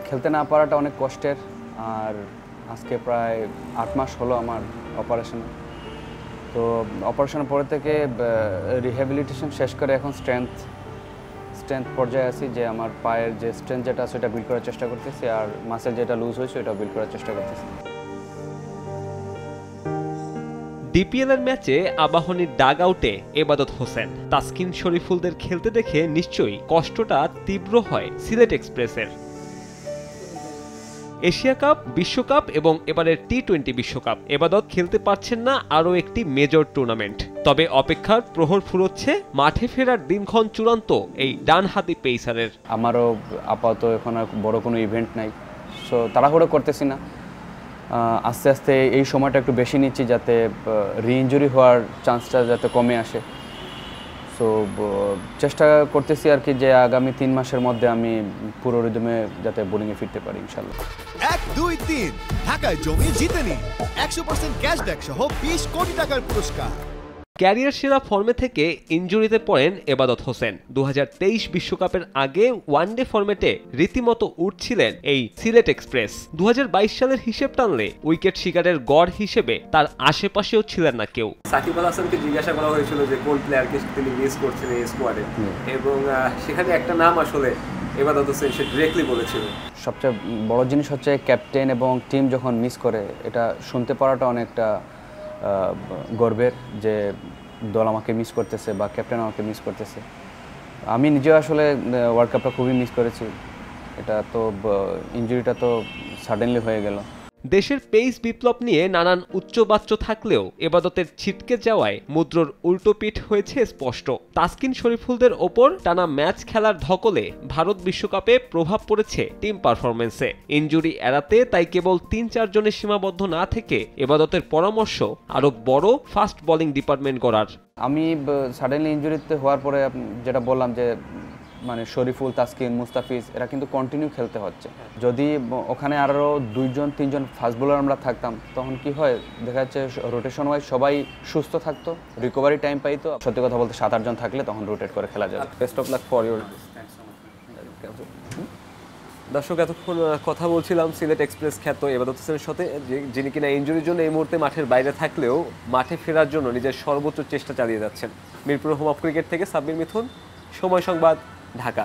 খেলতে না পারাটা অনেক কষ্টের। আর আজকে প্রায় 8 মাস হলো আমার অপারেশন। তো অপারেশনের পরে থেকে রিহ্যাবিলিটেশন শেষ করে এখন স্ট্রেংথ পর্যায়ে আছি, যে আমার পায়ের যে স্ট্রেংথ যেটা আছে সেটা বিল্ড করার চেষ্টা করতেছি, আর মাসেল যেটা লুজ হয়েছে ওটা বিল্ড করার চেষ্টা করতেছি। ডিপিএল এর ম্যাচে আবাহনীর ডাগ আউটে এবাদত হোসেন, তাসকিন শরীফুলদের খেলতে দেখে নিশ্চয়ই কষ্টটা তীব্র হয় সিলেট এক্সপ্রেসের। এশিয়া কাপ, বিশ্বকাপ এবং এবারের টি-20 বিশ্বকাপ এবাদত খেলতে পারছেন না আরও একটি মেজর টুর্নামেন্ট। তবে অপেক্ষার প্রহর ফুরোচ্ছে মাঠে ফেরার দিনক্ষণ চূড়ান্ত এই ডানহাতি পেসারের। আমারও আপাতত এখন আর বড় কোনো ইভেন্ট নাই, সো তাড়াহুড়ো করতেছি না। আস্তে আস্তে এই সময়টা একটু বেশি নিচ্ছি যাতে রি-ইনজুরি হওয়ার চান্সটা যাতে কমে আসে। সো চেষ্টা করতেছি আর কি যে আগামী 3 মাসের মধ্যে আমি পুরো রিদমে যাতে বোলিংয়ে ফিরতে পারি ইনশাল্লাহ। 1, 2, 3 ঢাকায় জমি জিতে নিন 100% ক্যাশব্যাক সহ 20 কোটি টাকার পুরস্কার। ক্যারিয়ার সেরা ফর্মে থেকে ইনজুরিতে পড়েন এবাদত হোসেন। 2023 বিশ্বকাপের আগে ওয়ানডে ফরম্যাটে রীতিমতো উঠছিলেন এই সিলেট এক্সপ্রেস। 2022 সালের হিসেব টানলে উইকেট শিকারের গড় হিসেবে তার আশেপাশেও ছিলেন না কেউ। সাকিব আল হাসানকে জিজ্ঞাসা করা হয়েছিল যে কোন প্লেয়ারকে তিনি মিস করছেন এই স্কোয়াডে, এবং সেখানে একটা নাম আসলে এবাদত হোসেন সে ডিরেক্টলি বলেছিল। সবচেয়ে বড় জিনিস হচ্ছে ক্যাপ্টেন এবং টিম যখন মিস করে, এটা শুনতে পারাটা অনেকটা গর্বের যে দল আমাকে মিস করতেছে বা ক্যাপ্টেন আমাকে মিস করতেছে। আমি নিজেও আসলে ওয়ার্ল্ড কাপটা খুবই মিস করেছি। এটা তো ইনজুরিটা তো সাডেনলি হয়ে গেল। দেশের পেস বিপ্লব নিয়ে নানান উচ্চবাচ্য থাকলেও এবাদতের ছিটকে যাওয়ায় মুদ্রার উল্টো পিঠ হয়েছে স্পষ্ট। তাসকিন শরীফুলদের ওপর টানা ম্যাচ খেলার ধকলে ভারত বিশ্বকাপে প্রভাব পড়েছে টিম পারফরমেন্সে। ইনজুরি এড়াতে তাই কেবল 3-4 জনের সীমাবদ্ধ না থেকে এবাদতের পরামর্শ আরও বড় ফাস্ট বোলিং ডিপার্টমেন্ট গড়ার। আমি সাডেনলি ইনজুরিতে হওয়ার পরে যেটা বললাম যে মানে শরীফুল, তাসকিন, মুস্তাফিজ এরা কিন্তু কন্টিনিউ খেলতে হচ্ছে। যদি ওখানে আরও 2-3 ফাস্ট বোলার আমরা থাকতাম, তখন কি হয় দেখা যাচ্ছে রোটেশন ওয়াইজ সবাই সুস্থ থাকতো, রিকভারি টাইম পাইতো। সত্যি কথা বলতে 7-8 জন থাকলে তখন রোটেট করে খেলা যাবে। Best of luck for your. দর্শক, এতক্ষণ কথা বলছিলাম সিলেট এক্সপ্রেস খ্যাত এবাদত হোসেনের সাথে, যিনি কিনা ইনজুরির জন্য এই মুহূর্তে মাঠের বাইরে থাকলেও মাঠে ফেরার জন্য নিজের সর্বোচ্চ চেষ্টা চালিয়ে যাচ্ছেন। মিরপুর হোম অফ ক্রিকেট থেকে সাব্বির মিথুন, সময় সংবাদ, ঢাকা।